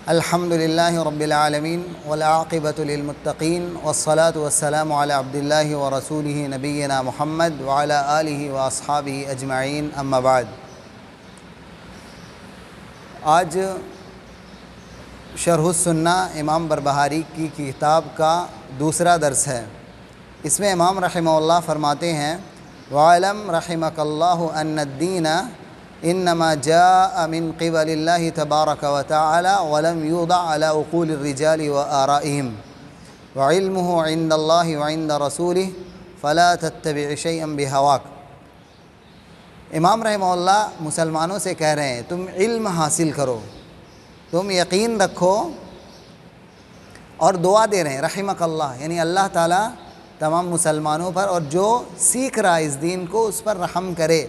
الحمد للہ رب العالمین والعاقبۃ للمتقین والصلاة والسلام علی عبد اللہ ورسولہ نبینا محمد وعلی آلہ واصحابہ اجمعین اما بعد۔ آج شرح السنہ امام بربہاری کی کتاب کا دوسرا درس ہے۔ اس میں امام رحمہ اللہ فرماتے ہیں وَعَلَمْ رحمك اللہ ان الدین انما جاء من قبل اللہ تبارک وتعالی ولم یوضع على عقول الرجال وآرائهم وعلمه عند اللہ وعند رسولہ فلا تتبع شیئا بہواک۔ امام رحمہ اللہ مسلمانوں سے کہہ رہے ہیں تم علم حاصل کرو، تم یقین رکھو، اور دعا دے رہے ہیں رحمک اللہ، یعنی اللہ تعالیٰ تمام مسلمانوں پر اور جو سیکھ رہا ہے اس دین کو اس پر رحم کرے۔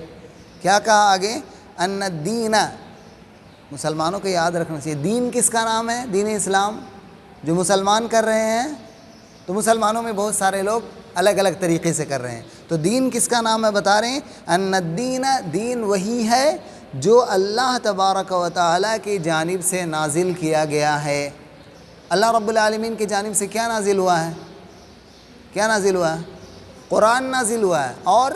کیا کہا آگے؟ ان الدین، مسلمانوں کو یاد رکھنا چاہیے دین کس کا نام ہے؟ دین اسلام جو مسلمان کر رہے ہیں، تو مسلمانوں میں بہت سارے لوگ الگ الگ طریقے سے کر رہے ہیں، تو دین کس کا نام ہے بتا رہے ہیں ان الدین، دین وہی ہے جو اللہ تبارک و تعالیٰ کی جانب سے نازل کیا گیا ہے۔ اللہ رب العالمین کی جانب سے کیا نازل ہوا ہے؟ کیا نازل ہوا ہے؟ قرآن نازل ہوا ہے، اور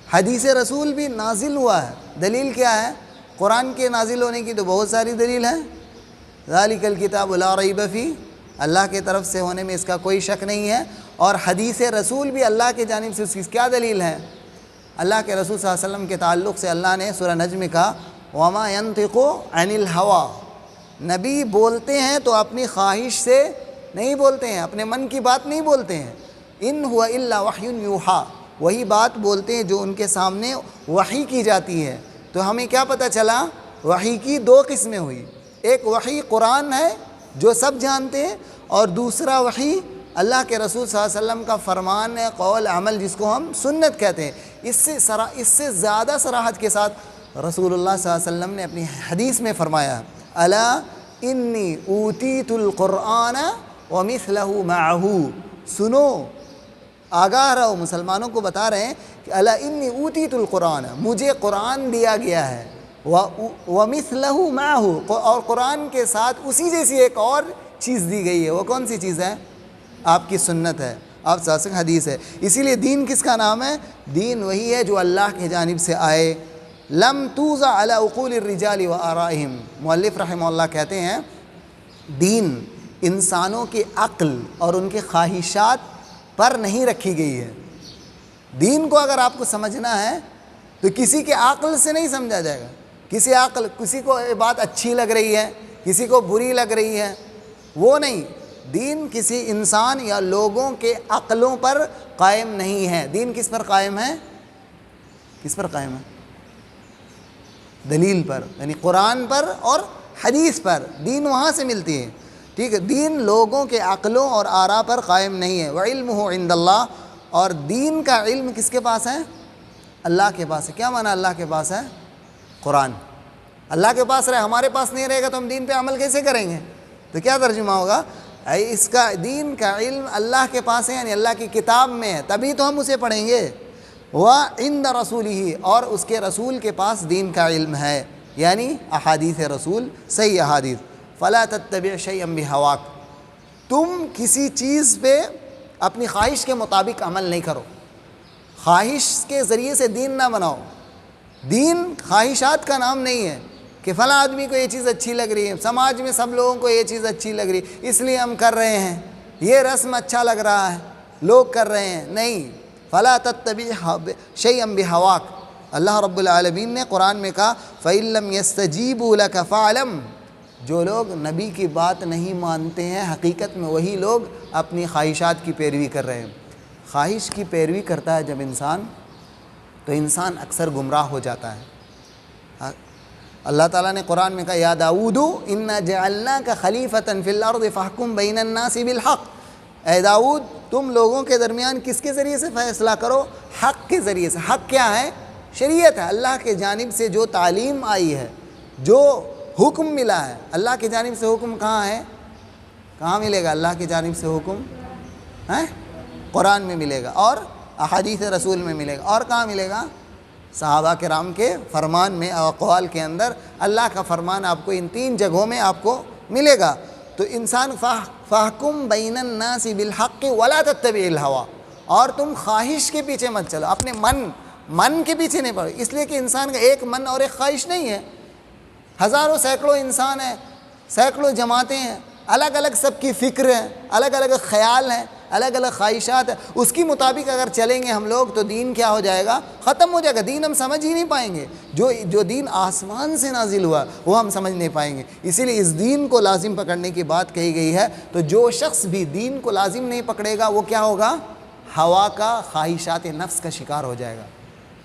حدیث رسول بھی نازل ہوا ہے۔ دلیل کیا ہے؟ قرآن کے نازل ہونے کی تو بہت ساری دلیل ہے، ذالک الکتاب لا ریب فیہ، اللہ کے طرف سے ہونے میں اس کا کوئی شک نہیں ہے، اور حدیث رسول بھی اللہ کے جانب سے اس کی کیا دلیل ہے؟ اللہ کے رسول صلی اللہ علیہ وسلم کے تعلق سے اللہ نے سورہ نجم میں کہا وما ينطق عن الهوى، نبی بولتے ہیں تو اپنی خواہش سے نہیں بولتے ہیں، اپنے من کی بات نہیں بولتے ہیں، ان هو الا وحی یوحی، وہی بات بولتے ہیں جو ان کے سامنے وحی کی جاتی ہے۔ تو ہمیں کیا پتہ چلا؟ وحی کی دو قسمیں ہوئی، ایک وحی قرآن ہے جو سب جانتے ہیں، اور دوسرا وحی اللہ کے رسول صلی اللہ علیہ وسلم کا فرمان ہے، قول عمل، جس کو ہم سنت کہتے ہیں۔ اس سے زیادہ صراحت کے ساتھ رسول اللہ صلی اللہ علیہ وسلم نے اپنی حدیث میں فرمایا الا انی اوتیت القرآن ومثلہ معہ، سنو، آگاہ رہو، مسلمانوں کو بتا رہے ہیں کہ الا انی اوتیت القرآن، مجھے قرآن دیا گیا ہے، ومثلہ معہ، اور قرآن کے ساتھ اسی جیسی ایک اور چیز دی گئی ہے۔ وہ کون سی چیز ہے؟ آپ کی سنت ہے، آپ سے حدیث ہے۔ اسی لیے دین کس کا نام ہے؟ دین وہی ہے جو اللہ کی جانب سے آئے۔ لم توضع علی عقول الرجال وآرائهم، مؤلف رحمہ اللہ کہتے ہیں دین انسانوں کی عقل اور ان کے خواہشات پر نہیں رکھی گئی ہے۔ دین کو اگر آپ کو سمجھنا ہے تو کسی کے عقل سے نہیں سمجھا جائے گا، کسی کو یہ بات اچھی لگ رہی ہے، کسی کو بری لگ رہی ہے، وہ نہیں۔ دین کسی انسان یا لوگوں کے عقلوں پر قائم نہیں ہے۔ دین کس پر قائم ہے؟ کس پر قائم ہے؟ دلیل پر، یعنی قرآن پر اور حدیث پر، دین وہاں سے ملتی ہے، ٹھیک ہے۔ دین لوگوں کے عقلوں اور آراء پر قائم نہیں ہے۔ وعلمہ عند اللہ، اور دین کا علم کس کے پاس ہے؟ اللہ کے پاس ہے۔ کیا معنی اللہ کے پاس ہے؟ قرآن اللہ کے پاس رہے، ہمارے پاس نہیں رہے گا تو ہم دین پہ عمل کیسے کریں گے؟ تو کیا ترجمہ ہوگا؟ اس کا دین کا علم اللہ کے پاس ہے، یعنی اللہ کی کتاب میں ہے، تبھی تو ہم اسے پڑھیں گے۔ وعند رسولہ، اور اس کے رسول کے پاس دین کا علم ہے، یعنی احادیث رسول، صحیح احادیث۔ فلا تتبع شیئا بہواک، تم کسی چیز پہ اپنی خواہش کے مطابق عمل نہیں کرو، خواہش کے ذریعے سے دین نہ بناؤ۔ دین خواہشات کا نام نہیں ہے کہ فلاں آدمی کو یہ چیز اچھی لگ رہی ہے، سماج میں سب لوگوں کو یہ چیز اچھی لگ رہی ہے اس لیے ہم کر رہے ہیں، یہ رسم اچھا لگ رہا ہے لوگ کر رہے ہیں، نہیں۔ فلا تتبع شیئا بہواک، اللہ رب العالمین نے قرآن میں کہا فَإِن لَّمْ يَسْتَجِيبُوا لَكَ فَاعْلَمْ، جو لوگ نبی کی بات نہیں مانتے ہیں حقیقت میں وہی لوگ اپنی خواہشات کی پیروی کر رہے ہیں۔ خواہش کی پیروی کرتا ہے جب انسان، تو انسان اکثر گمراہ ہو جاتا ہے۔ اللہ تعالیٰ نے قرآن میں کہا یا داؤد انا جعلناک خلیفۃ فی الارض فاحکم بین الناس بالحق، اے داؤد تم لوگوں کے درمیان کس کے ذریعے سے فیصلہ کرو؟ حق کے ذریعے سے۔ حق کیا ہے؟ شریعت ہے، اللہ کے جانب سے جو تعلیم آئی ہے، جو حکم ملا ہے۔ اللہ کی جانب سے حکم کہاں ہے؟ کہاں ملے گا اللہ کی جانب سے حکم؟ قرآن میں ملے گا، اور احادیث رسول میں ملے گا، اور کہاں ملے گا؟ صحابہ کرام کے فرمان میں اور اقوال کے اندر اللہ کا فرمان آپ کو ان 3 جگہوں میں آپ کو ملے گا۔ تو انسان فاحکم بین الناس بالحق ولا تتبع الہویٰ، اور تم خواہش کے پیچھے مت چلو، اپنے من کے پیچھے نہیں پڑو، اس لیے کہ انسان کا ایک من اور ایک خواہش نہیں ہے، ہزاروں سینکڑوں انسان ہیں، سینکڑوں جماعتیں ہیں، الگ الگ سب کی فکر ہے، الگ الگ خیال ہیں، الگ الگ خواہشات ہیں، اس کی مطابق اگر چلیں گے ہم لوگ تو دین کیا ہو جائے گا؟ ختم ہو جائے گا، دین ہم سمجھ ہی نہیں پائیں گے، جو دین آسمان سے نازل ہوا وہ ہم سمجھ نہیں پائیں گے۔ اسی لیے اس دین کو لازم پکڑنے کی بات کہی گئی ہے۔ تو جو شخص بھی دین کو لازم نہیں پکڑے گا وہ کیا ہوگا؟ ہوا کا، خواہشات نفس کا شکار ہو جائے گا۔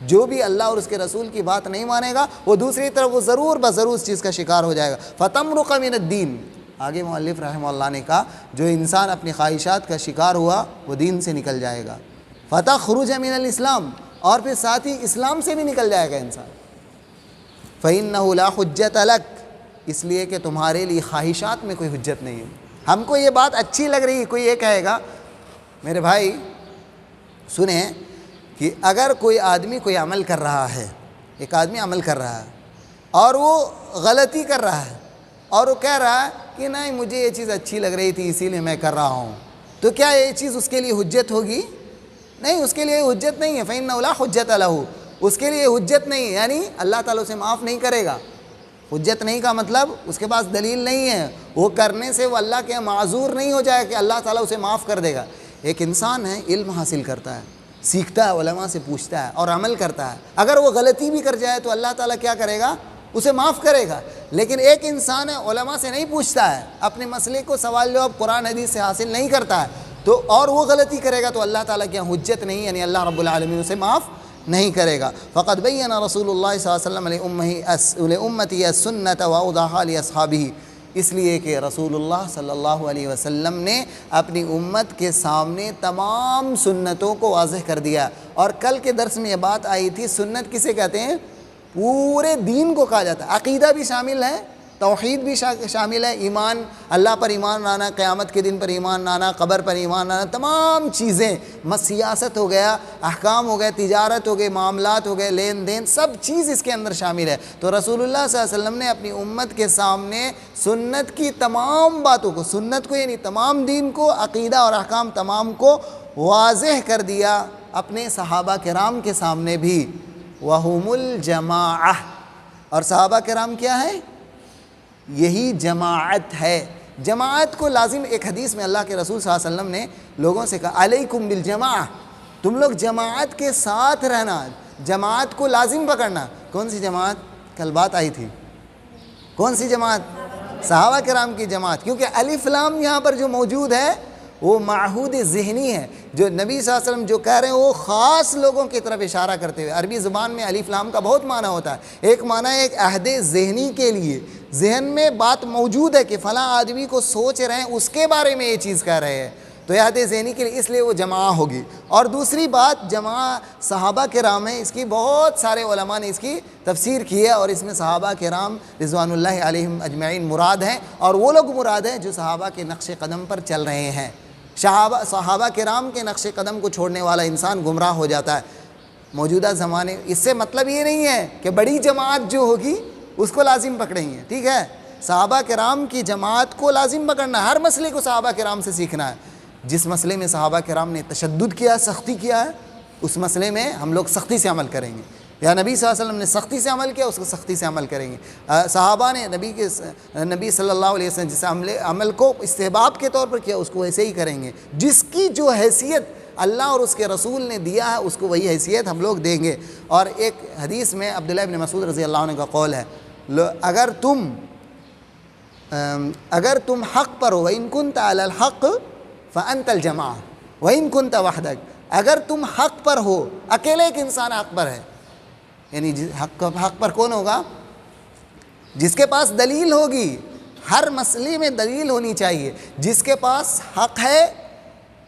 جو بھی اللہ اور اس کے رسول کی بات نہیں مانے گا وہ دوسری طرف وہ ضرور بضرور اس چیز کا شکار ہو جائے گا۔ فَتَمْرُقَ مِنَ الدِّينِ، آگے مؤلف رحمہ اللہ نے کہا جو انسان اپنی خواہشات کا شکار ہوا وہ دین سے نکل جائے گا۔ فَتَخْرُجَ مِنَ الْإِسْلَامِ، اور پھر ساتھ ہی اسلام سے بھی نکل جائے گا انسان۔ فَإِنَّهُ لَا حُجَّةَ لَكَ، اس لیے کہ تمہارے لیے خواہشات میں کوئی حجت نہیں ہے۔ ہم کو یہ بات اچھی لگ رہی ہے، کوئی یہ کہے گا، میرے بھائی سنیں کہ اگر کوئی آدمی کوئی عمل کر رہا ہے، ایک آدمی عمل کر رہا ہے اور وہ غلطی کر رہا ہے اور وہ کہہ رہا ہے کہ نہیں مجھے یہ چیز اچھی لگ رہی تھی اسی لیے میں کر رہا ہوں، تو کیا یہ چیز اس کے لیے حجت ہوگی؟ نہیں، اس کے لیے حجت نہیں ہے۔ فَإِنَّهُ لَا حُجَّةَ لَهُ، اس کے لیے حجت نہیں ہے، یعنی اللہ تعالیٰ اسے معاف نہیں کرے گا۔ حجت نہیں کا مطلب اس کے پاس دلیل نہیں ہے، وہ کرنے سے وہ اللہ کے معذور نہیں ہو جائے کہ اللہ تعالیٰ اسے معاف کر دے گا۔ ایک انسان ہے، علم حاصل کرتا ہے، سیکھتا ہے، علماء سے پوچھتا ہے اور عمل کرتا ہے، اگر وہ غلطی بھی کر جائے تو اللہ تعالیٰ کیا کرے گا؟ اسے معاف کرے گا۔ لیکن ایک انسان ہے علماء سے نہیں پوچھتا ہے، اپنے مسئلے کو سوال جواب قرآن حدیث سے حاصل نہیں کرتا ہے تو اور وہ غلطی کرے گا تو اللہ تعالیٰ کی حجت نہیں، یعنی اللہ رب العالمین اسے معاف نہیں کرے گا۔ فقد بین رسول اللہ صلی اللہ علیہ وسلم لأمتی السنۃ وأوضحها لأصحابہ، اس لیے کہ رسول اللہ صلی اللہ علیہ وسلم نے اپنی امت کے سامنے تمام سنتوں کو واضح کر دیا۔ اور کل کے درس میں یہ بات آئی تھی، سنت کسے کہتے ہیں؟ پورے دین کو کہا جاتا ہے، عقیدہ بھی شامل ہے، توحید بھی شامل ہے، ایمان، اللہ پر ایمان لانا، قیامت کے دن پر ایمان لانا، قبر پر ایمان لانا، تمام چیزیں، سیاست ہو گیا، احکام ہو گئے، تجارت ہو گئے، معاملات ہو گئے، لین دین، سب چیز اس کے اندر شامل ہے۔ تو رسول اللہ صلی اللہ علیہ وسلم نے اپنی امت کے سامنے سنت کی تمام باتوں کو، سنت کو یعنی تمام دین کو، عقیدہ اور احکام تمام کو واضح کر دیا اپنے صحابہ کرام کے سامنے بھی۔ وَهُمُ الْجَمَاعَةُ، اور صحابہ کرام کیا ہے؟ یہی جماعت ہے۔ جماعت کو لازم، ایک حدیث میں اللہ کے رسول صلی اللہ علیہ وسلم نے لوگوں سے کہا علیکم بالجماعہ، تم لوگ جماعت کے ساتھ رہنا، جماعت کو لازم پکڑنا۔ کون سی جماعت؟ کل بات آئی تھی، کون سی جماعت؟ صحابہ کرام کی جماعت، کیونکہ الف لام یہاں پر جو موجود ہے وہ معہود ذہنی ہے، جو نبی صلی اللہ علیہ وسلم جو کہہ رہے ہیں وہ خاص لوگوں کی طرف اشارہ کرتے ہوئے۔ عربی زبان میں الف لام کا بہت معنی ہوتا ہے، ایک معنی ہے ایک عہد ذہنی کے لیے، ذہن میں بات موجود ہے کہ فلاں آدمی کو سوچ رہے ہیں اس کے بارے میں یہ چیز کہہ رہے ہیں، تو عہد ذہنی کے لیے، اس لیے وہ جماع ہوگی۔ اور دوسری بات جماع صحابہ کرام ہیں، اس کی بہت سارے علماء نے اس کی تفسیر کی ہے، اور اس میں صحابہ کرام رضوان اللہ علیہم اجمعین مراد ہیں، اور وہ لوگ مراد ہیں جو صحابہ کے نقش قدم پر چل رہے ہیں۔ صحابہ کرام کے نقش قدم کو چھوڑنے والا انسان گمراہ ہو جاتا ہے موجودہ زمانے۔ اس سے مطلب یہ نہیں ہے کہ بڑی جماعت جو ہوگی اس کو لازم پکڑیں گے، ٹھیک ہے؟ صحابہ کرام کی جماعت کو لازم پکڑنا ہے، ہر مسئلے کو صحابہ کرام سے سیکھنا ہے۔ جس مسئلے میں صحابہ کرام نے تشدد کیا، سختی کیا ہے، اس مسئلے میں ہم لوگ سختی سے عمل کریں گے۔ یا نبی صلی اللہ علیہ وسلم نے سختی سے عمل کیا، اس کو سختی سے عمل کریں گے۔ صحابہ نے نبی صلی اللہ علیہ وسلم جس عمل کو استحباب کے طور پر کیا، اس کو ویسے ہی کریں گے۔ جس کی جو حیثیت اللہ اور اس کے رسول نے دیا ہے اس کو وہی حیثیت ہم لوگ دیں گے۔ اور ایک حدیث میں عبداللہ ابن مسعود رضی اللہ عنہ کا قول ہے، اگر تم حق پر ہو، وَإِن كُنْتَ عَلَى الْحَقِّ فَأَنْتَ الْجَمَاعَةُ وَإِن كُنْتَ وَحْدَكَ، اگر تم حق پر ہو، اکیلے ایک انسان حق پر ہے، یعنی حق پر کون ہوگا؟ جس کے پاس دلیل ہوگی، ہر مسئلے میں دلیل ہونی چاہیے، جس کے پاس حق ہے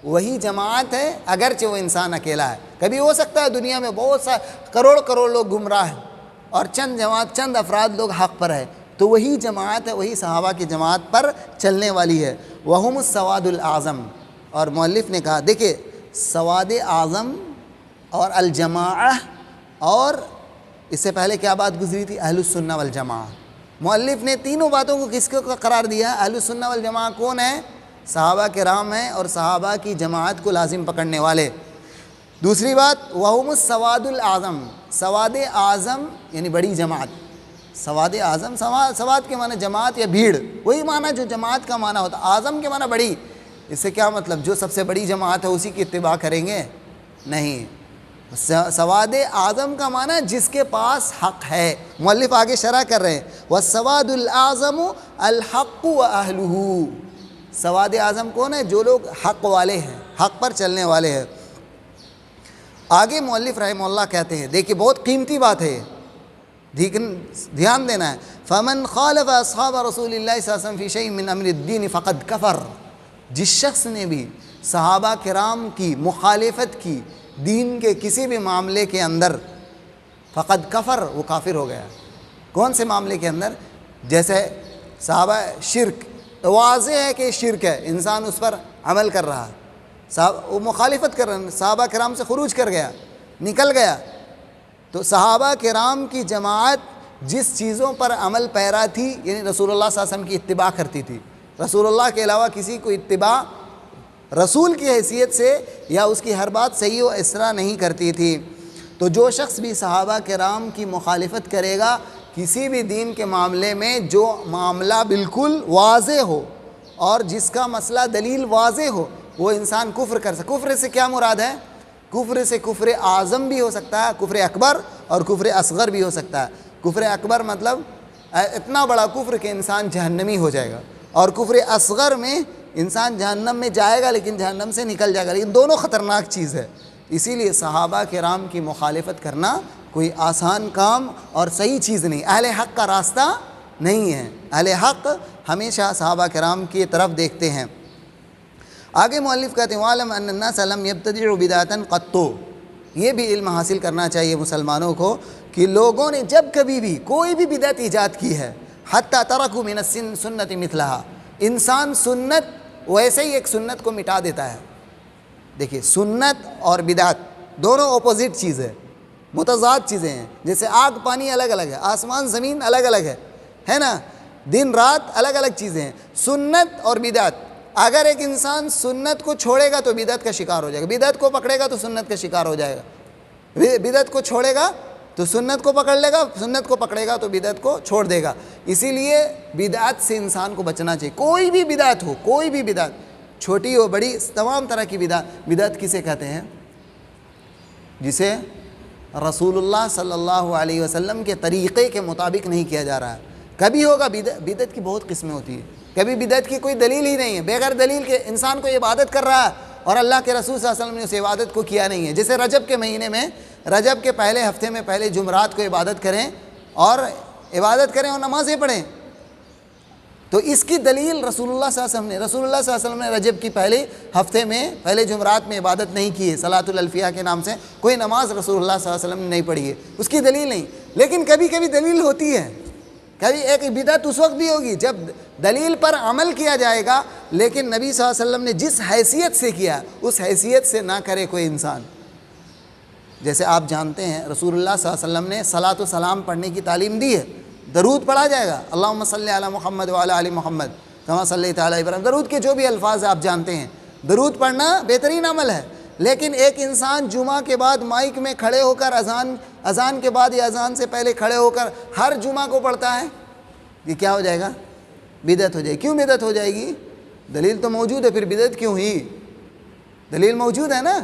وہی جماعت ہے، اگرچہ وہ انسان اکیلا ہے۔ کبھی ہو سکتا ہے دنیا میں بہت سا کروڑ لوگ گمراہ ہیں اور چند افراد لوگ حق پر ہے، تو وہی جماعت ہے، وہی صحابہ کی جماعت پر چلنے والی ہے۔ وَهُمُ السَّوَادُ الْأَعْظَمُ، اور مؤلف نے کہا دیکھیں سواد اعظم اور الجماعہ اور اس سے پہلے کیا بات گزری تھی؟ اہل السنہ والجماعہ. مؤلف نے تینوں باتوں کو کس کو قرار دیا؟ اہل السنہ والجماعہ کون ہے؟ صحابہ کرام ہیں اور صحابہ کی جماعت کو لازم پکڑنے والے. دوسری بات وہم السواد الاعظم، سواد اعظم یعنی بڑی جماعت. سواد اعظم، سواد کے معنی جماعت یا بھیڑ، وہی معنی جو جماعت کا معنی ہوتا. اعظم کے معنی بڑی. اس سے کیا مطلب؟ جو سب سے بڑی جماعت ہے اسی کی اتباع کریں گے؟ نہیں. سواد اعظم کا معنی جس کے پاس حق ہے. مؤلف آگے شرح کر رہے ہیں والسواد الاعظم الحق واہلہ. سواد اعظم کون ہے؟ جو لوگ حق والے ہیں، حق پر چلنے والے ہیں. آگے مؤلف رحمہ اللہ کہتے ہیں، دیکھیے بہت قیمتی بات ہے، دھیان دینا ہے. فمن خالف اصحاب رسول اللہ صلی اللہ علیہ وسلم فی شیء من امر الدین فقد کفر. جس شخص نے بھی صحابہ کرام کی مخالفت کی دین کے کسی بھی معاملے کے اندر، فقد کفر، وہ کافر ہو گیا. کون سے معاملے کے اندر؟ جیسے صحابہ شرک، واضح ہے کہ شرک ہے، انسان اس پر عمل کر رہا، وہ مخالفت کر رہا ہے، صحابہ کرام سے خروج کر گیا، نکل گیا. تو صحابہ کرام کی جماعت جس چیزوں پر عمل پیرا تھی، یعنی رسول اللہ صلی اللہ علیہ وسلم کی اتباع کرتی تھی، رسول اللہ کے علاوہ کسی کو اتباع رسول کی حیثیت سے یا اس کی ہر بات صحیح و اسرا نہیں کرتی تھی. تو جو شخص بھی صحابہ کرام کی مخالفت کرے گا کسی بھی دین کے معاملے میں، جو معاملہ بالکل واضح ہو اور جس کا مسئلہ دلیل واضح ہو، وہ انسان کفر کر سکتا. کفر سے کیا مراد ہے؟ کفر سے کفر اعظم بھی ہو سکتا ہے، کفر اکبر، اور کفر اصغر بھی ہو سکتا ہے. کفر اکبر مطلب اتنا بڑا کفر کہ انسان جہنمی ہو جائے گا، اور کفر اصغر میں انسان جہنم میں جائے گا لیکن جہنم سے نکل جائے گا. لیکن دونوں خطرناک چیز ہے. اسی لیے صحابہ کرام کی مخالفت کرنا کوئی آسان کام اور صحیح چیز نہیں، اہل حق کا راستہ نہیں ہے. اہل حق ہمیشہ صحابہ کرام کی طرف دیکھتے ہیں. آگے مؤلف کہتے ہیں وَعْلَمْ أَنَّ النَّاسَ لَمْ يَبْتَدِعُوا بِدْعَةً قَطُّ. یہ بھی علم حاصل کرنا چاہیے مسلمانوں کو کہ لوگوں نے جب کبھی بھی کوئی بھی بدعت ایجاد کی ہے، حتیٰ ترکوا من السنت مثلها، انسان سنت ویسے ہی ایک سنت کو مٹا دیتا ہے. دیکھیے سنت اور بدعت دونوں اپوزٹ چیز ہے، متضاد چیزیں ہیں. جیسے آگ پانی الگ الگ ہے، آسمان زمین الگ الگ ہے نا، دن رات الگ الگ چیزیں ہیں. سنت اور بدعت، اگر ایک انسان سنت کو چھوڑے گا تو بدعت کا شکار ہو جائے گا، بدعت کو پکڑے گا تو سنت کا شکار ہو جائے گا. بدعت کو چھوڑے گا تو سنت کو پکڑ لے گا، سنت کو پکڑے گا تو بدعت کو چھوڑ دے گا. اسی لیے بدعت سے انسان کو بچنا چاہیے. کوئی بھی بدعت ہو، کوئی بھی بدعت، چھوٹی ہو بڑی، تمام طرح کی بدعت. بدعت کسے کہتے ہیں؟ جسے رسول اللہ صلی اللہ علیہ وسلم کے طریقے کے مطابق نہیں کیا جا رہا ہے. کبھی ہوگا بدعت کی بہت قسمیں ہوتی ہیں. کبھی بدعت کی کوئی دلیل ہی نہیں ہے، بغیر دلیل کے انسان کو عبادت کر رہا ہے اور اللہ کے رسول صلی اللہ علیہ وسلم نے اس عبادت کو کیا نہیں ہے. جیسے رجب کے مہینے میں، رجب کے پہلے ہفتے میں پہلے جمعرات کو عبادت کریں اور نمازیں پڑھیں، تو اس کی دلیل رسول اللہ صلی اللہ علیہ وسلم نے، رسول اللہ صلی اللہ علیہ وسلم نے رجب کی پہلے ہفتے میں پہلے جمعرات میں عبادت نہیں کی ہے. صلاۃ الالفیہ کے نام سے کوئی نماز رسول اللہ صلی اللہ علیہ وسلم نے نہیں پڑھی ہے، اس کی دلیل نہیں. لیکن کبھی کبھی دلیل ہوتی ہے. کبھی ایک بدعت اس وقت بھی ہوگی جب دلیل پر عمل کیا جائے گا، لیکن نبی صلی اللہ علیہ وسلم نے جس حیثیت سے کیا اس حیثیت سے نہ کرے کوئی انسان. جیسے آپ جانتے ہیں رسول اللہ صلی اللہ علیہ وسلم نے صلاۃ و سلام پڑھنے کی تعلیم دی ہے. درود پڑھا جائے گا، اللہم صلی علی محمد وعلی آل محمد کما صلیت علی ابراہیم. درود کے جو بھی الفاظ آپ جانتے ہیں، درود پڑھنا بہترین عمل ہے. لیکن ایک انسان جمعہ کے بعد مائک میں کھڑے ہو کر اذان کے بعد یا اذان سے پہلے کھڑے ہو کر ہر جمعہ کو پڑھتا ہے، یہ کیا ہو جائے گا؟ بدعت ہو جائے گی. کیوں بدعت ہو جائے گی؟ دلیل تو موجود ہے، پھر بدعت کیوں ہوئی؟ دلیل موجود ہے نا.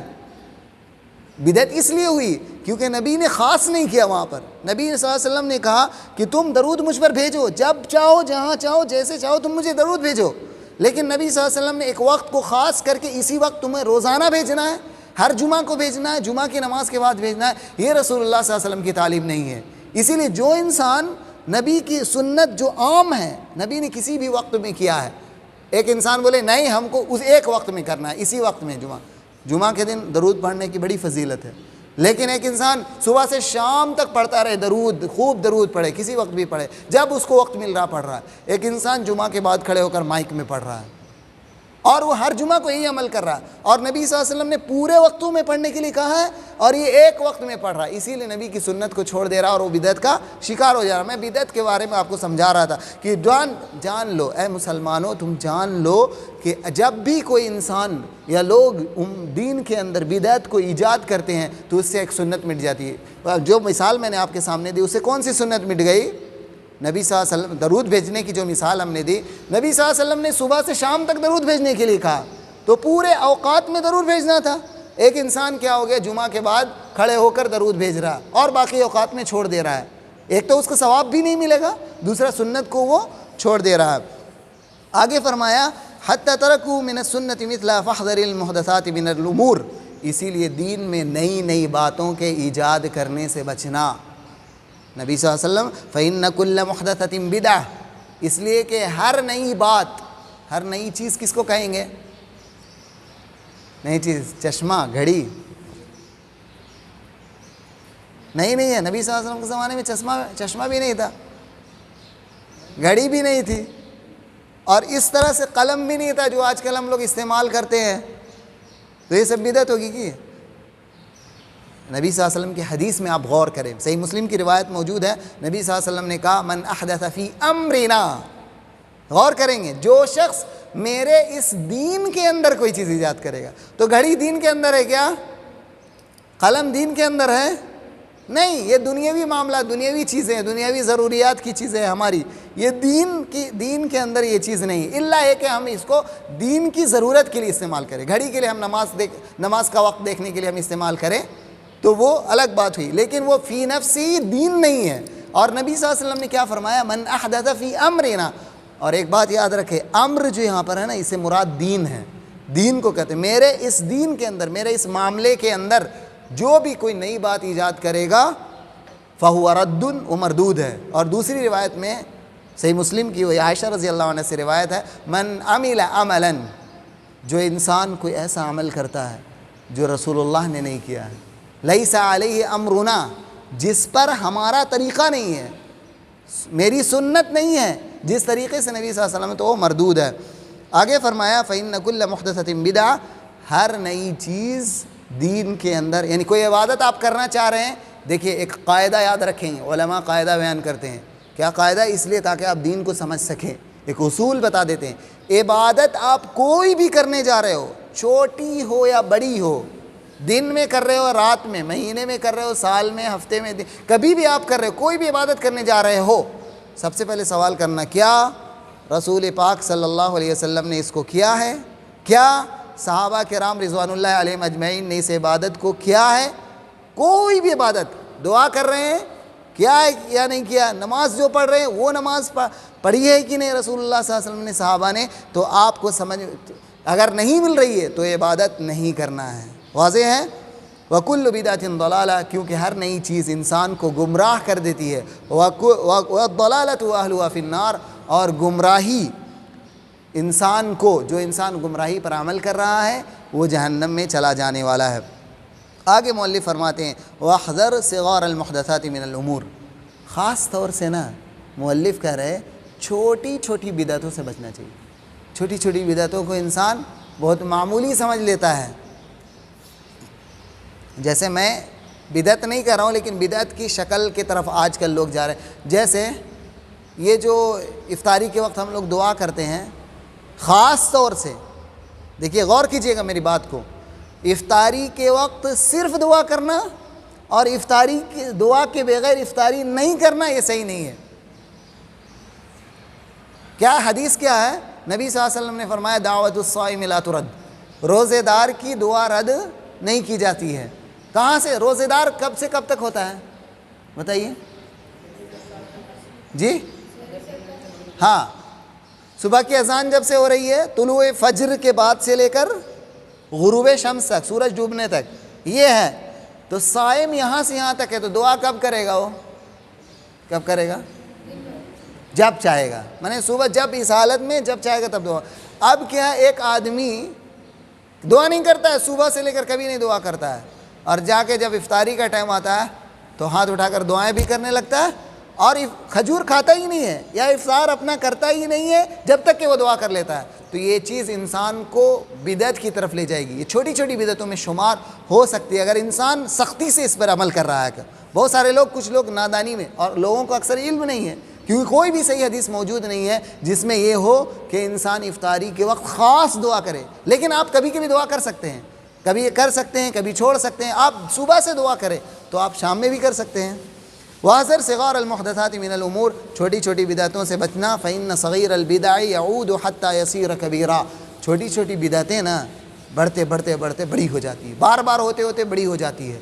بدعت اس لیے ہوئی کیونکہ نبی نے خاص نہیں کیا. وہاں پر نبی صلی اللہ علیہ وسلم نے کہا کہ تم درود مجھ پر بھیجو، جب چاہو، جہاں چاہو، جیسے چاہو تم مجھے درود بھیجو. لیکن نبی صلی اللہ علیہ وسلم نے ایک وقت کو خاص کر کے اسی وقت تمہیں روزانہ بھیجنا ہے، ہر جمعہ کو بھیجنا ہے، جمعہ کی نماز کے بعد بھیجنا ہے. یہ رسول اللہ صلی اللہ علیہ وسلم کی تعلیم نہیں ہے. اسی لیے جو انسان نبی کی سنت جو عام ہے، نبی نے کسی بھی وقت میں کیا ہے، ایک انسان بولے نہیں ہم کو اس ایک وقت میں کرنا ہے، اسی وقت میں جمعہ کے دن درود پڑھنے کی بڑی فضیلت ہے. لیکن ایک انسان صبح سے شام تک پڑھتا رہے درود، خوب درود پڑھے، کسی وقت بھی پڑھے، جب اس کو وقت مل رہا پڑھ رہا ہے. ایک انسان جمعہ کے بعد کھڑے ہو کر مائک میں پڑھ رہا ہے، اور وہ ہر جمعہ کو یہی عمل کر رہا ہے، اور نبی صلی اللہ علیہ وسلم نے پورے وقتوں میں پڑھنے کے لیے کہا ہے، اور یہ ایک وقت میں پڑھ رہا ہے، اسی لیے نبی کی سنت کو چھوڑ دے رہا اور وہ بدعت کا شکار ہو جا رہا۔ میں بدعت کے بارے میں آپ کو سمجھا رہا تھا کہ جان لو اے مسلمانوں، تم جان لو کہ جب بھی کوئی انسان یا لوگ دین کے اندر بدعت کو ایجاد کرتے ہیں تو اس سے ایک سنت مٹ جاتی ہے۔ جو مثال میں نے آپ کے سامنے دی، اس سے کون سی سنت مٹ گئی؟ نبی صلی اللہ علیہ وسلم درود بھیجنے کی جو مثال ہم نے دی، نبی صلی اللہ علیہ وسلم نے صبح سے شام تک درود بھیجنے کے لیے کہا، تو پورے اوقات میں درود بھیجنا تھا۔ ایک انسان کیا ہو گیا، جمعہ کے بعد کھڑے ہو کر درود بھیج رہا اور باقی اوقات میں چھوڑ دے رہا ہے، ایک تو اس کو ثواب بھی نہیں ملے گا، دوسرا سنت کو وہ چھوڑ دے رہا ہے۔ آگے فرمایا حتی ترکوا من السنت مثلا فاحذر المحدثات من الامور، اسی لیے دین میں نئی نئی باتوں کے ایجاد کرنے سے بچنا۔ نبی صلی اللہ علیہ وسلم فإن كل محدثۃ بدعہ، اس لیے کہ ہر نئی بات، ہر نئی چیز کس کو کہیں گے؟ نئی چیز چشمہ، گھڑی نہیں ہے۔ نبی صلی اللہ علیہ وسلم کے زمانے میں چشمہ بھی نہیں تھا، گھڑی بھی نہیں تھی، اور اس طرح سے قلم بھی نہیں تھا جو آج کل ہم لوگ استعمال کرتے ہیں، تو یہ سب بدعت ہوگی کی؟ نبی صلی اللہ علیہ وسلم کی حدیث میں آپ غور کریں، صحیح مسلم کی روایت موجود ہے، نبی صلی اللہ علیہ وسلم نے کہا من احدث فی امرنا، غور کریں گے، جو شخص میرے اس دین کے اندر کوئی چیز ایجاد کرے گا۔ تو گھڑی دین کے اندر ہے کیا؟ قلم دین کے اندر ہے؟ نہیں، یہ دنیاوی معاملہ، دنیاوی چیزیں، دنیاوی ضروریات کی چیزیں ہماری، یہ دین کے اندر یہ چیز نہیں، الا یہ کہ ہم اس کو دین کی ضرورت کے لیے استعمال کریں۔ گھڑی کے لیے ہم نماز کا وقت دیکھنے کے لیے ہم استعمال کریں تو وہ الگ بات ہوئی، لیکن وہ فی نفسی دین نہیں ہے۔ اور نبی صلی اللہ علیہ وسلم نے کیا فرمایا؟ من احدث فی امرنا، اور ایک بات یاد رکھے، امر جو یہاں پر ہے نا، اس سے مراد دین ہے، دین کو کہتے ہیں۔ میرے اس دین کے اندر، میرے اس معاملے کے اندر جو بھی کوئی نئی بات ایجاد کرے گا فَهُوَ رَدٌّ، وہ مردود ہے۔ اور دوسری روایت میں صحیح مسلم کی، وہ عائشہ رضی اللہ عنہ سے روایت ہے، من عمل عملا، جو انسان کوئی ایسا عمل کرتا ہے جو رسول اللہ نے نہیں کیا ہے، لیس علیہ امرنا، جس پر ہمارا طریقہ نہیں ہے، میری سنت نہیں ہے، جس طریقے سے نبی صلی اللہ علیہ وسلم، تو وہ مردود ہے۔ آگے فرمایا فإن كل محدثۃ بدعہ، ہر نئی چیز دین کے اندر، یعنی کوئی عبادت آپ کرنا چاہ رہے ہیں، دیکھیے ایک قاعدہ یاد رکھیں، علماء قاعدہ بیان کرتے ہیں، کیا قاعدہ؟ اس لیے تاکہ آپ دین کو سمجھ سکیں، ایک اصول بتا دیتے ہیں، عبادت آپ کوئی بھی کرنے جا رہے ہو، چھوٹی ہو یا بڑی ہو، دن میں کر رہے ہو، رات میں، مہینے میں کر رہے ہو، سال میں، ہفتے میں، کبھی بھی آپ کر رہے ہو، کوئی بھی عبادت کرنے جا رہے ہو، سب سے پہلے سوال کرنا، کیا رسول پاک صلی اللہ علیہ وسلم نے اس کو کیا ہے؟ کیا صحابہ کرام رضوان اللہ علیہم اجمعین نے اس عبادت کو کیا ہے؟ کوئی بھی عبادت، دعا کر رہے ہیں، کیا ہے یا نہیں کیا؟ نماز جو پڑھ رہے ہیں، وہ نماز پڑھی ہے کہ نہیں رسول اللہ صلی اللہ علیہ وسلم نے، صحابہ نے؟ تو آپ کو سمجھ، اگر نہیں مل رہی ہے تو عبادت نہیں کرنا ہے۔ واضح ہے؟ وَكُلُّ بِدْعَةٍ ضَلَالَةٍ، کیونکہ ہر نئی چیز انسان کو گمراہ کر دیتی ہے، وَالضَّلَالَةُ أَهْلُهَا فِي النَّارِ، اور گمراہی انسان کو، جو انسان گمراہی پر عمل کر رہا ہے وہ جہنم میں چلا جانے والا ہے۔ آگے مؤلف فرماتے ہیں وَاحْذَرْ صِغَارَ الْمُحْدَثَاتِ مِنَ الْأُمُورِ، خاص طور سے نا مؤلف کہہ رہے چھوٹی چھوٹی بدعتوں سے بچنا چاہیے۔ چھوٹی چھوٹی بدعتوں کو انسان بہت معمولی سمجھ لیتا ہے، جیسے میں بدعت نہیں کر رہا ہوں لیکن بدعت کی شکل کی طرف آج کل لوگ جا رہے ہیں، جیسے یہ جو افطاری کے وقت ہم لوگ دعا کرتے ہیں، خاص طور سے دیکھیے، غور کیجئے گا میری بات کو، افطاری کے وقت صرف دعا کرنا اور افطاری کی دعا کے بغیر افطاری نہیں کرنا، یہ صحیح نہیں ہے۔ کیا حدیث کیا ہے؟ نبی صلی اللہ علیہ وسلم نے فرمایا دعوت الصائم لا ترد، روزے دار کی دعا رد نہیں کی جاتی ہے۔ کہاں سے؟ روزے دار کب سے کب تک ہوتا ہے بتائیے؟ جی ہاں، صبح کی اذان جب سے ہو رہی ہے، طلوع فجر کے بعد سے لے کر غروب شمس تک، سورج ڈوبنے تک، یہ ہے۔ تو صائم یہاں سے یہاں تک ہے، تو دعا کب کرے گا؟ وہ کب کرے گا؟ جب چاہے گا، میں نے صبح جب، اس حالت میں جب چاہے گا تب دعا۔ اب کیا ایک آدمی دعا نہیں کرتا ہے، صبح سے لے کر کبھی نہیں دعا کرتا ہے، اور جا کے جب افطاری کا ٹائم آتا ہے تو ہاتھ اٹھا کر دعائیں بھی کرنے لگتا ہے اور کھجور کھاتا ہی نہیں ہے یا افطار اپنا کرتا ہی نہیں ہے جب تک کہ وہ دعا کر لیتا ہے، تو یہ چیز انسان کو بدعت کی طرف لے جائے گی۔ یہ چھوٹی چھوٹی بدعتوں میں شمار ہو سکتی ہے اگر انسان سختی سے اس پر عمل کر رہا ہے۔ بہت سارے لوگ، کچھ لوگ نادانی میں، اور لوگوں کو اکثر علم نہیں ہے، کیونکہ کوئی بھی صحیح حدیث موجود نہیں ہے جس میں یہ ہو کہ انسان افطاری کے وقت خاص دعا کرے۔ لیکن آپ کبھی کبھی دعا کر سکتے ہیں، کبھی کر سکتے ہیں، کبھی چھوڑ سکتے ہیں۔ آپ صبح سے دعا کریں تو آپ شام میں بھی کر سکتے ہیں۔ وَاحْذَرْ صِغَارَ الْمُحْدَثَاتِ مِنَ الْأُمُورِ، چھوٹی چھوٹی بدعتوں سے بچنا۔ فَإِنَّ صَغِيرَ الْبِدَعِ يَعُودُ حَتَّى يَصِيرَ كَبِيرًا، چھوٹی چھوٹی بدعتیں نا بڑھتے بڑھتے بڑھتے بڑی ہو جاتی ہے، بار بار ہوتے ہوتے بڑی ہو جاتی ہے۔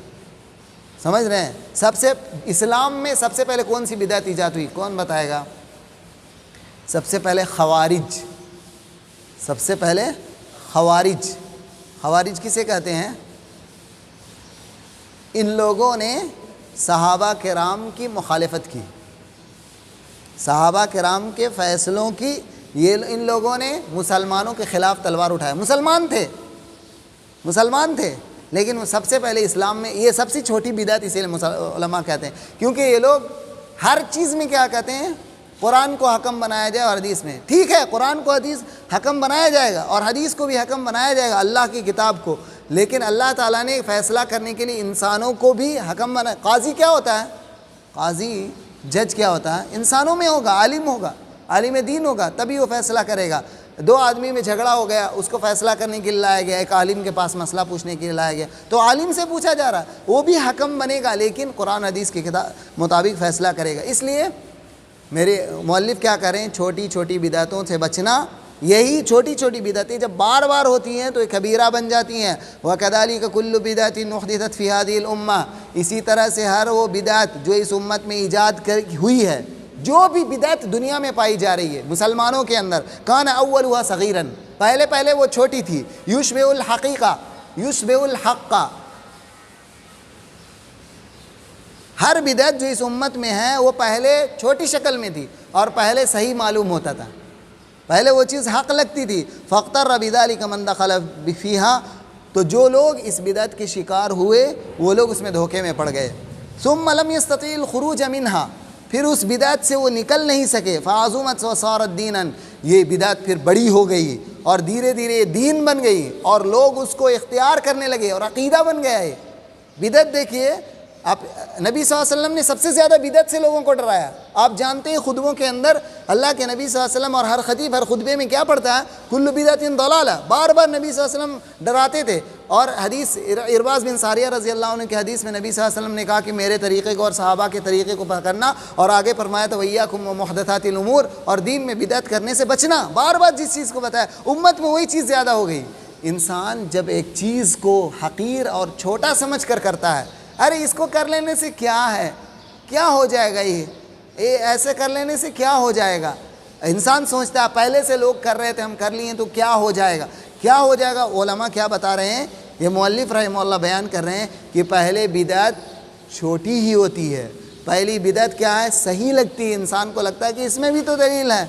سمجھ رہے ہیں؟ سب سے اسلام میں سب سے پہلے کون سی بدعت ایجاد ہوئی؟ کون بتائے گا؟ سب سے پہلے خوارج۔ سب سے پہلے خوارج۔ خوارج کسے کہتے ہیں؟ ان لوگوں نے صحابہ کرام کی مخالفت کی، صحابہ کرام کے فیصلوں کی، ان لوگوں نے مسلمانوں کے خلاف تلوار اٹھایا۔ مسلمان تھے لیکن وہ سب سے پہلے اسلام میں، یہ سب سے چھوٹی بدعت اسے علماء کہتے ہیں، کیونکہ یہ لوگ ہر چیز میں کیا کہتے ہیں؟ قرآن کو حکم بنایا جائے اور حدیث میں، ٹھیک ہے قرآن کو حدیث حکم بنایا جائے گا اور حدیث کو بھی حکم بنایا جائے گا، اللہ کی کتاب کو، لیکن اللہ تعالیٰ نے فیصلہ کرنے کے لیے انسانوں کو بھی حکم بنایا۔ قاضی کیا ہوتا ہے؟ قاضی، جج کیا ہوتا ہے؟ انسانوں میں ہوگا، عالم ہوگا، عالم دین ہوگا، تبھی وہ فیصلہ کرے گا۔ دو آدمی میں جھگڑا ہو گیا، اس کو فیصلہ کرنے کے لیے لایا گیا، ایک عالم کے پاس مسئلہ پوچھنے کے لیے لایا گیا، تو عالم سے پوچھا جا رہا ہے، وہ بھی حکم بنے گا لیکن قرآن حدیث کے مطابق فیصلہ کرے گا۔ اس لیے میرے مؤلف کیا کریں؟ چھوٹی چھوٹی بدعتوں سے بچنا۔ یہی چھوٹی چھوٹی بدعتیں جب بار بار ہوتی ہیں تو یہ کبیرہ بن جاتی ہیں۔ وَكَذَلِكَ كُلُّ بِدْعَةٍ أُحْدِثَتْ فِي هَذِهِ الْأُمَّةِ، اسی طرح سے ہر وہ بدعت جو اس امت میں ایجاد ہوئی ہے، جو بھی بدعت دنیا میں پائی جا رہی ہے مسلمانوں کے اندر، كَانَ أَوَّلُهَا صَغِيرًا، پہلے وہ چھوٹی تھی، يُشْبِهُ الْحَقِيقَةَ يُشْبِهُ الْحَقَّ، ہر بدعت جو اس امت میں ہے وہ پہلے چھوٹی شکل میں تھی اور پہلے صحیح معلوم ہوتا تھا، پہلے وہ چیز حق لگتی تھی۔ فاقتر بذلک من دخل فیہا، تو جو لوگ اس بدعت کے شکار ہوئے وہ لوگ اس میں دھوکے میں پڑ گئے۔ ثم لم یستطیع الخروج منہا، پھر اس بدعت سے وہ نکل نہیں سکے۔ فعظمت وصارت دینا، یہ بدعت پھر بڑی ہو گئی اور دھیرے دھیرے یہ دین بن گئی اور لوگ اس کو اختیار کرنے لگے اور عقیدہ بن گیا ہے۔ بدعت دیکھیے، آپ نبی صلی اللہ علیہ وسلم نے سب سے زیادہ بدعت سے لوگوں کو ڈرایا۔ آپ جانتے ہیں خطبوں کے اندر اللہ کے نبی صلی اللہ علیہ وسلم اور ہر خطیب ہر خطبے میں کیا پڑھتا ہے؟ کل بدعت ضلالہ، بار بار نبی صلی اللہ علیہ وسلم ڈراتے تھے۔ اور حدیث ارباز بن ساریہ رضی اللہ عنہ کی حدیث میں نبی صلی اللہ علیہ وسلم نے کہا کہ میرے طریقے کو اور صحابہ کے طریقے کو پکڑنا، اور آگے فرمایا تو وَإِيَّاكُمْ وَمُحْدَثَاتِ الْأُمُورِ، اور دین میں بدعت کرنے سے بچنا، بار بار جس چیز کو بتایا، امت میں وہی چیز زیادہ ہو گئی۔ انسان جب ایک چیز کو حقیر اور چھوٹا سمجھ کر کرتا ہے، ارے اس کو کر لینے سے کیا ہے، کیا ہو جائے گا، یہ ایسے کر لینے سے کیا ہو جائے گا، انسان سوچتا ہے پہلے سے لوگ کر رہے تھے ہم کر لیے تو کیا ہو جائے گا، کیا ہو جائے گا۔ علماء کیا بتا رہے ہیں، یہ مؤلف رحمہ اللہ بیان کر رہے ہیں کہ پہلے بدعت چھوٹی ہی ہوتی ہے، پہلی بدعت کیا ہے؟ صحیح لگتی ہے، انسان کو لگتا ہے کہ اس میں بھی تو دلیل ہے،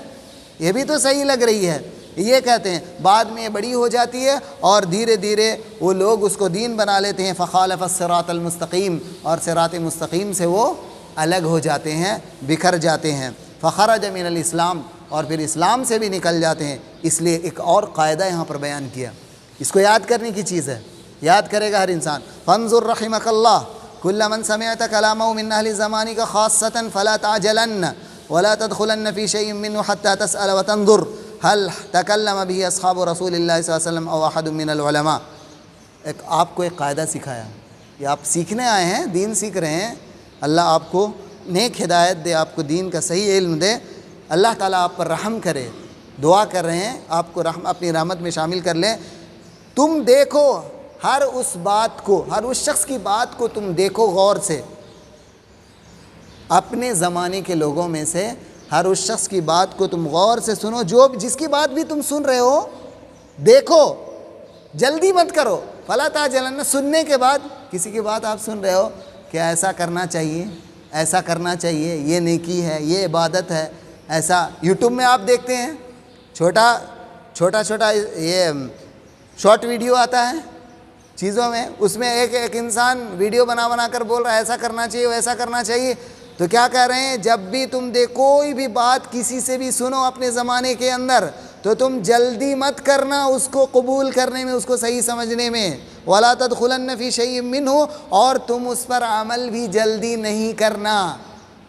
یہ بھی تو صحیح لگ رہی ہے، یہ کہتے ہیں۔ بعد میں یہ بڑی ہو جاتی ہے اور دھیرے دھیرے وہ لوگ اس کو دین بنا لیتے ہیں۔ فخالف الصراط المستقیم، اور صراط مستقیم سے وہ الگ ہو جاتے ہیں، بکھر جاتے ہیں۔ فخرج من الاسلام، اور پھر اسلام سے بھی نکل جاتے ہیں۔ اس لیے ایک اور قاعدہ یہاں پر بیان کیا، اس کو یاد کرنے کی چیز ہے، یاد کرے گا ہر انسان۔ فانظر رحمک اللہ کل من سمعت کلامہ من اہل زمانک خاصۃ فلا تعجلن ولا تدخلن فی شیء منہ حتی تسأل وتنظر هل تکلم به اصحاب رسول اللہ صلی اللہ علیہ وسلم او احد من العلماء۔ آپ کو ایک قاعدہ سکھایا، یہ آپ سیکھنے آئے ہیں، دین سیکھ رہے ہیں، اللہ آپ کو نیک ہدایت دے، آپ کو دین کا صحیح علم دے، اللہ تعالیٰ آپ پر رحم کرے، دعا کر رہے ہیں آپ کو اپنی رحمت میں شامل کر لیں۔ تم دیکھو ہر اس بات کو، ہر اس شخص کی بات کو تم دیکھو غور سے، اپنے زمانے کے لوگوں میں سے ہر اس شخص کی بات کو تم غور سے سنو، جس کی بات بھی تم سن رہے ہو دیکھو، جلدی مت کرو۔ فلا تعجلن، سننے کے بعد کسی کی بات آپ سن رہے ہو کہ ایسا کرنا چاہیے، ایسا کرنا چاہیے، یہ نیکی ہے، یہ عبادت ہے، ایسا یوٹیوب میں آپ دیکھتے ہیں چھوٹا چھوٹا یہ شارٹ ویڈیو آتا ہے چیزوں میں، اس میں ایک انسان ویڈیو بنا کر بول رہا ہے ایسا کرنا چاہیے ویسا کرنا چاہیے، تو کیا کہہ رہے ہیں؟ جب بھی تم کوئی بھی بات کسی سے بھی سنو اپنے زمانے کے اندر تو تم جلدی مت کرنا اس کو قبول کرنے میں، اس کو صحیح سمجھنے میں. وَلَا تَدْخُلَنَّ فِي شَيْءٍ مِّنْهُ، اور تم اس پر عمل بھی جلدی نہیں کرنا.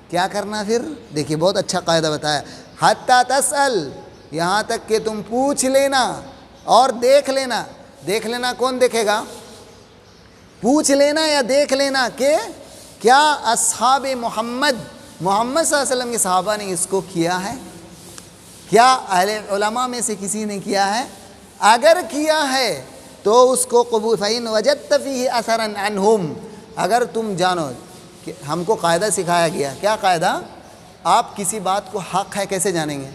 کیا کرنا پھر؟ دیکھیے بہت اچھا قاعدہ بتایا. حَتَّى تَسْأَلْ، یہاں تک کہ تم پوچھ لینا اور دیکھ لینا. دیکھ لینا کون دیکھے گا؟ پوچھ لینا یا دیکھ لینا کہ کیا اصحاب محمد صلی اللہ علیہ وسلم کے صحابہ نے اس کو کیا ہے؟ کیا اہل علماء میں سے کسی نے کیا ہے؟ اگر کیا ہے تو اس کو قبول. فَإِنْ وَجَدْتَ فِيهِ أَثَرًا عَنْهُمْ، اگر تم جانو کہ ہم کو قاعدہ سکھایا گیا. کیا قاعدہ؟ آپ کسی بات کو حق ہے کیسے جانیں گے؟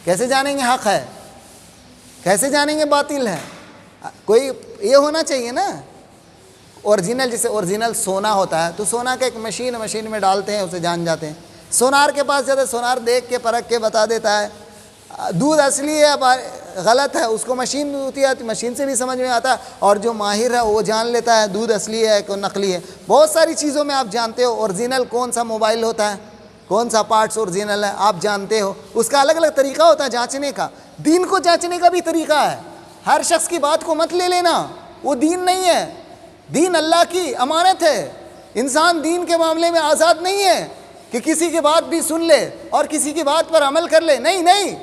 کیسے جانیں گے حق ہے؟ کیسے جانیں گے باطل ہے؟ کوئی یہ ہونا چاہیے نا اوریجنل. جیسے اوریجنل سونا ہوتا ہے تو سونا کا ایک مشین میں ڈالتے ہیں، اسے جان جاتے ہیں. سونار کے پاس جاتے ہیں، سونار دیکھ کے پرکھ کے بتا دیتا ہے. دودھ اصلی ہے غلط ہے، اس کو مشین ہوتی ہے، مشین سے بھی سمجھ میں آتا ہے. اور جو ماہر ہے وہ جان لیتا ہے دودھ اصلی ہے کہ نقلی ہے. بہت ساری چیزوں میں آپ جانتے ہو اوریجنل کون سا موبائل ہوتا ہے، کون سا پارٹس اوریجنل ہے، آپ جانتے ہو. اس کا الگ الگ طریقہ ہوتا ہے جانچنے کا. دین کو جانچنے کا بھی طریقہ ہے. ہر شخص کی بات کو مت لے لینا، وہ دین نہیں ہے. دین اللہ کی امانت ہے. انسان دین کے معاملے میں آزاد نہیں ہے کہ کسی کی بات بھی سن لے اور کسی کی بات پر عمل کر لے. نہیں،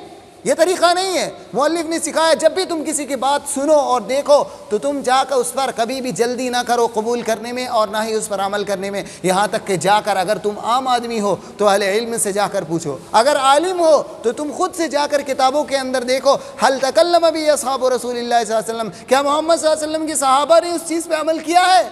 یہ طریقہ نہیں ہے. مؤلف نے سکھایا جب بھی تم کسی کی بات سنو اور دیکھو تو تم جا کر اس پر کبھی بھی جلدی نہ کرو قبول کرنے میں اور نہ ہی اس پر عمل کرنے میں. یہاں تک کہ جا کر اگر تم عام آدمی ہو تو اہل علم سے جا کر پوچھو. اگر عالم ہو تو تم خود سے جا کر کتابوں کے اندر دیکھو هل تکلم بھی اصحاب رسول اللہ صلی اللہ علیہ وسلم، کیا محمد صلی اللہ علیہ وسلم کے صحابہ نے اس چیز پہ عمل کیا ہے؟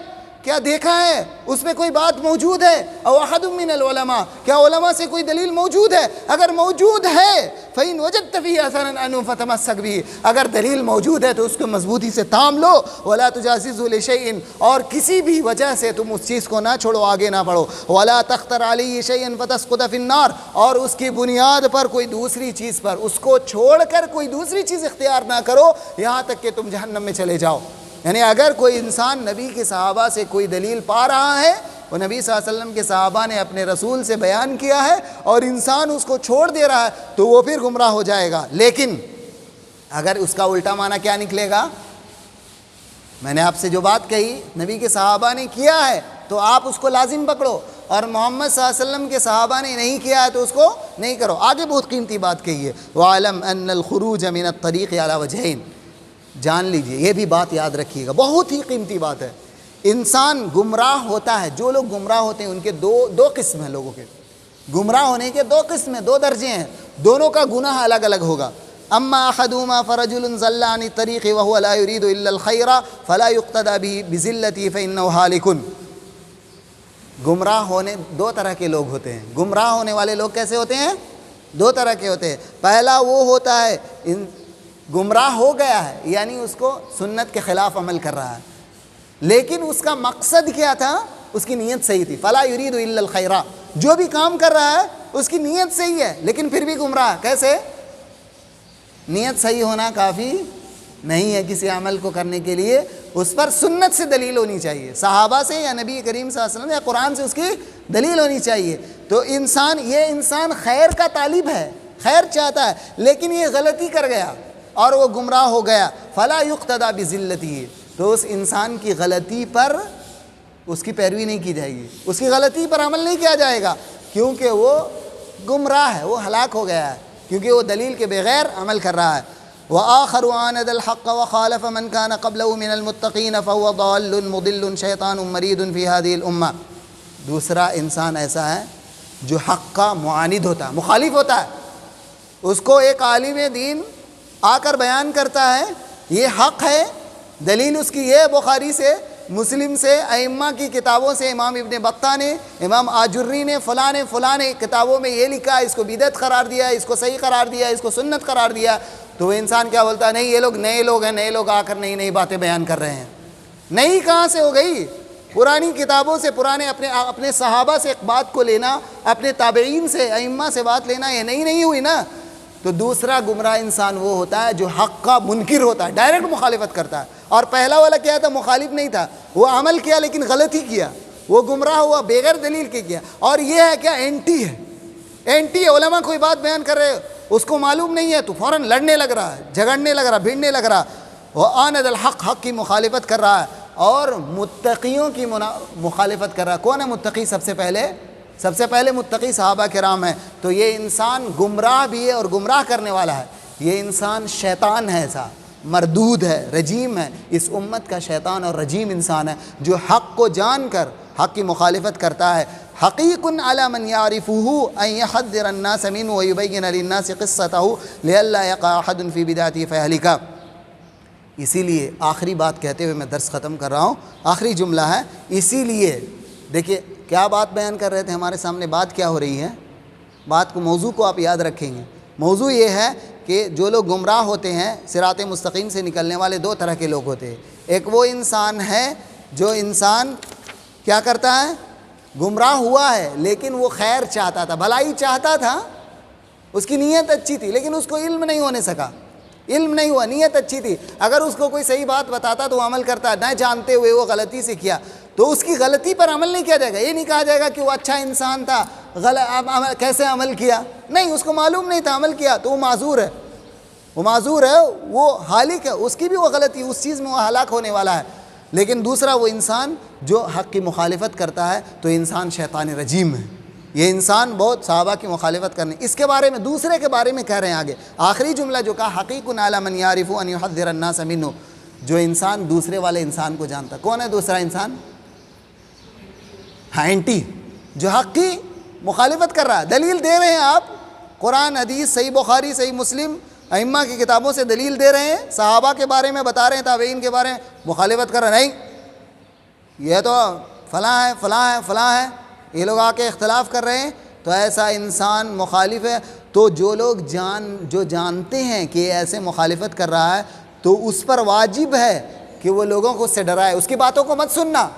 کیا دیکھا ہے؟ اس میں کوئی بات موجود ہے؟ او احد من العلماء، کیا علماء سے کوئی دلیل موجود ہے؟ اگر موجود ہے فإن وجدت فيه أثرا عنه فتمسك به، اگر دلیل موجود ہے تو اس کو مضبوطی سے تھام لو. ولا تجاسسوا لشيء، اور کسی بھی وجہ سے تم اس چیز کو نہ چھوڑو، آگے نہ بڑھو. ولا تختر عليه شيئا فتسقط في النار، اور اس کی بنیاد پر کوئی دوسری چیز پر اس کو چھوڑ کر کوئی دوسری چیز اختیار نہ کرو یہاں تک کہ تم جہنم میں چلے جاؤ. یعنی اگر کوئی انسان نبی کے صحابہ سے کوئی دلیل پا رہا ہے، وہ نبی صلی اللہ علیہ وسلم کے صحابہ نے اپنے رسول سے بیان کیا ہے اور انسان اس کو چھوڑ دے رہا ہے تو وہ پھر گمراہ ہو جائے گا. لیکن اگر اس کا الٹا معنی کیا نکلے گا؟ میں نے آپ سے جو بات کہی نبی کے صحابہ نے کیا ہے تو آپ اس کو لازم پکڑو، اور محمد صلی اللہ علیہ وسلم کے صحابہ نے نہیں کیا ہے تو اس کو نہیں کرو. آگے بہت قیمتی بات کہی ہے. وَعَلَمْ أَنَّ الْخُرُوجَ مِنَ الطَّرِيقِ عَلَى وَجْهَيْنِ، جان لیجئے یہ بھی بات یاد رکھیے گا، بہت ہی قیمتی بات ہے. انسان گمراہ ہوتا ہے، جو لوگ گمراہ ہوتے ہیں ان کے دو قسم ہیں. لوگوں کے گمراہ ہونے کے دو قسم ہیں، دو درجے ہیں. دونوں کا گناہ الگ الگ ہوگا. اما احدهما فرجل ضل عن الطريق وهو لا يريد الا الخير فلا يقتدى به بذلته فانه هالك. گمراہ ہونے دو طرح کے لوگ ہوتے ہیں. گمراہ ہونے والے لوگ کیسے ہوتے ہیں؟ دو طرح کے ہوتے ہیں. پہلا وہ ہوتا ہے گمراہ ہو گیا ہے، یعنی اس کو سنت کے خلاف عمل کر رہا ہے، لیکن اس کا مقصد کیا تھا؟ اس کی نیت صحیح تھی. فلا یرید الا الخیر، جو بھی کام کر رہا ہے اس کی نیت صحیح ہے لیکن پھر بھی گمراہ. کیسے؟ نیت صحیح ہونا کافی نہیں ہے کسی عمل کو کرنے کے لیے، اس پر سنت سے دلیل ہونی چاہیے، صحابہ سے یا نبی کریم صلی اللہ علیہ وسلم یا قرآن سے اس کی دلیل ہونی چاہیے. تو یہ انسان خیر کا طالب ہے، خیر چاہتا ہے، لیکن یہ غلطی کر گیا اور وہ گمراہ ہو گیا. فلا یقتدی بذلته، تو اس انسان کی غلطی پر اس کی پیروی نہیں کی جائے گی، اس کی غلطی پر عمل نہیں کیا جائے گا، کیونکہ وہ گمراہ ہے، وہ ہلاک ہو گیا ہے، کیونکہ وہ دلیل کے بغیر عمل کر رہا ہے. وآخر عاند الحق وخالف من كان قبله من المتقین فهو ضال مضل شیطان مرید فی هذه الامہ. دوسرا انسان ایسا ہے جو حق کا معاند ہوتا ہے، مخالف ہوتا ہے. اس کو ایک عالم دین آ کر بیان کرتا ہے یہ حق ہے، دلیل اس کی یہ بخاری سے، مسلم سے، ائمہ کی کتابوں سے، امام ابن بطہ نے، امام آجری نے، فلاں نے کتابوں میں یہ لکھا ہے، اس کو بدعت قرار دیا ہے، اس کو صحیح قرار دیا ہے، اس کو سنت قرار دیا. تو وہ انسان کیا بولتا ہے؟ نہیں، یہ لوگ نئے لوگ ہیں، نئے لوگ آ کر نئی نئی باتیں بیان کر رہے ہیں. نئی کہاں سے ہو گئی؟ پرانی کتابوں سے، پرانے اپنے صحابہ سے ایک بات کو لینا، اپنے تابعین سے، ائمہ سے بات لینا، یہ نئی نہیں ہوئی نا. تو دوسرا گمراہ انسان وہ ہوتا ہے جو حق کا منکر ہوتا ہے، ڈائریکٹ مخالفت کرتا ہے. اور پہلا والا کیا تھا؟ مخالف نہیں تھا، وہ عمل کیا لیکن غلطی کیا، وہ گمراہ ہوا بغیر دلیل کے کیا. اور یہ ہے کیا؟ اینٹی ہے. اینٹی ہے. علماء کوئی بات بیان کر رہے اس کو معلوم نہیں ہے تو فوراً لڑنے لگ رہا ہے, جھگڑنے لگ رہا, بھیڑنے لگ رہا. وہ آند الحق, حق کی مخالفت کر رہا ہے اور متقیوں کی مخالفت کر رہا ہے. کون ہے متقی؟ سب سے پہلے متقی صحابہ کرام ہیں. تو یہ انسان گمراہ بھی ہے اور گمراہ کرنے والا ہے. یہ انسان شیطان ہے, ایسا مردود ہے, رجیم ہے. اس امت کا شیطان اور رجیم انسان ہے جو حق کو جان کر حق کی مخالفت کرتا ہے. حقیق علی من یعرفہ ان یحذر الناس منہ ویبین للناس قصتہ لئلا یقع احد فی بدعتہ فیہلک. اسی لیے آخری بات کہتے ہوئے میں درس ختم کر رہا ہوں. آخری جملہ ہے. اسی لیے دیکھیے کیا بات بیان کر رہے تھے ہمارے سامنے. بات کیا ہو رہی ہے؟ بات کو, موضوع کو آپ یاد رکھیں گے. موضوع یہ ہے کہ جو لوگ گمراہ ہوتے ہیں, صراط مستقیم سے نکلنے والے دو طرح کے لوگ ہوتے ہیں. ایک وہ انسان ہے جو انسان کیا کرتا ہے؟ گمراہ ہوا ہے لیکن وہ خیر چاہتا تھا, بھلائی چاہتا تھا, اس کی نیت اچھی تھی لیکن اس کو علم نہیں ہونے سکا, علم نہیں ہوا, نیت اچھی تھی. اگر اس کو کوئی صحیح بات بتاتا تو وہ عمل کرتا, نہ جانتے ہوئے وہ غلطی سے کیا تو اس کی غلطی پر عمل نہیں کیا جائے گا. یہ نہیں کہا جائے گا کہ وہ اچھا انسان تھا, کیسے عمل کیا, نہیں, اس کو معلوم نہیں تھا, عمل کیا تو وہ معذور ہے. وہ معذور ہے, وہ ہالک ہے, اس کی بھی وہ غلطی, اس چیز میں وہ ہلاک ہونے والا ہے. لیکن دوسرا وہ انسان جو حق کی مخالفت کرتا ہے تو انسان شیطان رجیم ہے. یہ انسان بہت صحابہ کی مخالفت کرنے. اس کے بارے میں, دوسرے کے بارے میں کہہ رہے ہیں آگے. آخری جملہ جو کہا حقیق علی من یعرف ان یحذر الناس منہ, جو انسان دوسرے والے انسان کو جانتا. کون ہے دوسرا انسان؟ اینٹی, جو حق کی مخالفت کر رہا ہے. دلیل دے رہے ہیں آپ, قرآن, حدیث, صحیح بخاری, صحیح مسلم, ائمہ کی کتابوں سے دلیل دے رہے ہیں, صحابہ کے بارے میں بتا رہے ہیں, تابعین کے بارے میں, مخالفت کر رہے ہیں. نہیں, یہ تو فلاں ہے, فلاں ہے, فلاں ہے, یہ لوگ آ کے اختلاف کر رہے ہیں تو ایسا انسان مخالف ہے. تو جو لوگ جو جانتے ہیں کہ ایسے مخالفت کر رہا ہے تو اس پر واجب ہے کہ وہ لوگوں کو اس سے ڈرائے, اس کی باتوں کو مت سننا.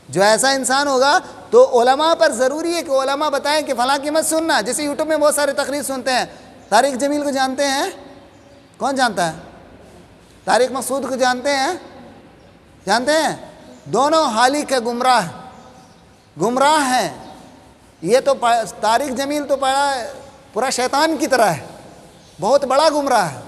جو ایسا انسان ہوگا تو علماء پر ضروری ہے کہ علماء بتائیں کہ فلاں کی مت سننا. جیسے یوٹیوب میں بہت سارے تقریر سنتے ہیں. طارق جمیل کو جانتے ہیں؟ کون جانتا ہے؟ طارق مسعود کو جانتے ہیں؟ جانتے ہیں؟ دونوں ہالک ہے, گمراہ ہیں. یہ تو طارق جمیل تو پورا شیطان کی طرح ہے, بہت بڑا گمراہ ہے.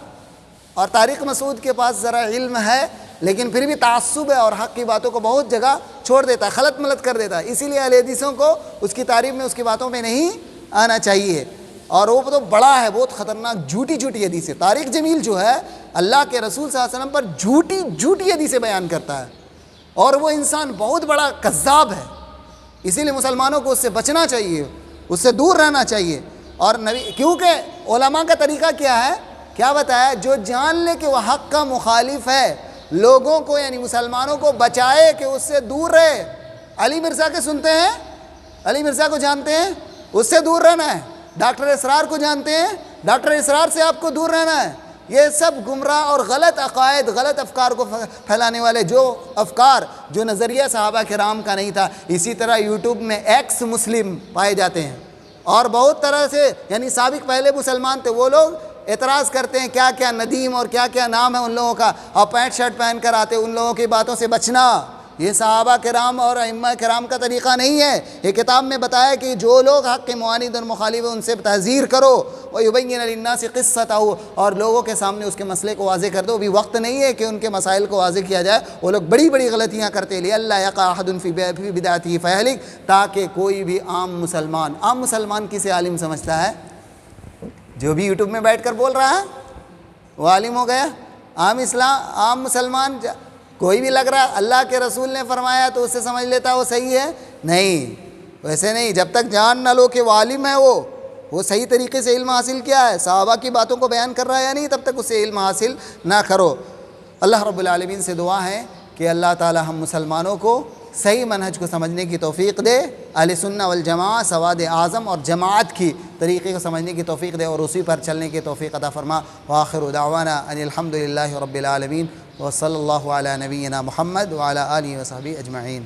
اور طارق مسعود کے پاس ذرا علم ہے لیکن پھر بھی تعصب ہے اور حق کی باتوں کو بہت جگہ چھوڑ دیتا ہے, خلط ملط کر دیتا ہے. اسی لیے اہل حدیثوں کو اس کی تعریف میں, اس کی باتوں میں نہیں آنا چاہیے. اور وہ تو بڑا ہے, بہت خطرناک جھوٹی حدیثیں. طارق جمیل جو ہے اللہ کے رسول صلی اللہ علیہ وسلم پر جھوٹی حدیثیں بیان کرتا ہے اور وہ انسان بہت بڑا کذاب ہے. اسی لیے مسلمانوں کو اس سے بچنا چاہیے, اس سے دور رہنا چاہیے. اور کیونکہ علماء کا طریقہ کیا ہے, کیا بتایا, جو جان لے کہ وہ حق کا مخالف ہے, لوگوں کو یعنی مسلمانوں کو بچائے کہ اس سے دور رہے. علی مرزا کے سنتے ہیں, علی مرزا کو جانتے ہیں, اس سے دور رہنا ہے. ڈاکٹر اسرار کو جانتے ہیں, ڈاکٹر اسرار سے آپ کو دور رہنا ہے. یہ سب گمراہ اور غلط عقائد, غلط افکار کو پھیلانے والے, جو افکار جو نظریہ صحابہ کرام کا نہیں تھا. اسی طرح یوٹیوب میں ایکس مسلم پائے جاتے ہیں اور بہت طرح سے یعنی سابق پہلے مسلمان تھے, وہ لوگ اعتراض کرتے ہیں کیا کیا ندیم اور کیا کیا نام ہے ان لوگوں کا, اور پینٹ شرٹ پہن کر آتے. ان لوگوں کی باتوں سے بچنا. یہ صحابہ کرام اور ائمہ کرام کا طریقہ نہیں ہے. یہ کتاب میں بتایا کہ جو لوگ حق کے معاند اور مخالف ہیں ان سے تحذیر کرو. وَيُبَيِّنَ لِلنَّاسِ قِصَّتَهُ, اور لوگوں کے سامنے اس کے مسئلے کو واضح کر دو. ابھی وقت نہیں ہے کہ ان کے مسائل کو واضح کیا جائے. وہ لوگ بڑی بڑی غلطیاں کرتے ہیں. لِأَلَّا يَقَعَ أَحَدٌ فِي بِدْعَتِهِ فَيَهْلِكَ, تاکہ کوئی بھی عام مسلمان کسے عالم سمجھتا ہے؟ جو بھی یوٹیوب میں بیٹھ کر بول رہا ہے وہ عالم ہو گیا. عام مسلمان کوئی بھی لگ رہا ہے اللہ کے رسول نے فرمایا تو اسے سمجھ لیتا وہ صحیح ہے. نہیں, ویسے نہیں. جب تک جان نہ لو کہ وہ عالم ہے, وہ صحیح طریقے سے علم حاصل کیا ہے, صحابہ کی باتوں کو بیان کر رہا ہے یا نہیں, تب تک اسے علم حاصل نہ کرو. اللہ رب العالمین سے دعا ہے کہ اللہ تعالی ہم مسلمانوں کو صحیح منہج کو سمجھنے کی توفیق دے, اہل سنہ والجماعہ سواد اعظم اور جماعت کی طریقے کو سمجھنے کی توفیق دے اور اسی پر چلنے کی توفیق عطا فرما. وآخر دعوانا ان الحمد للہ رب العالمین وصلی اللہ علی نبینا محمد وعلی آلہ وصحبہ اجمعین.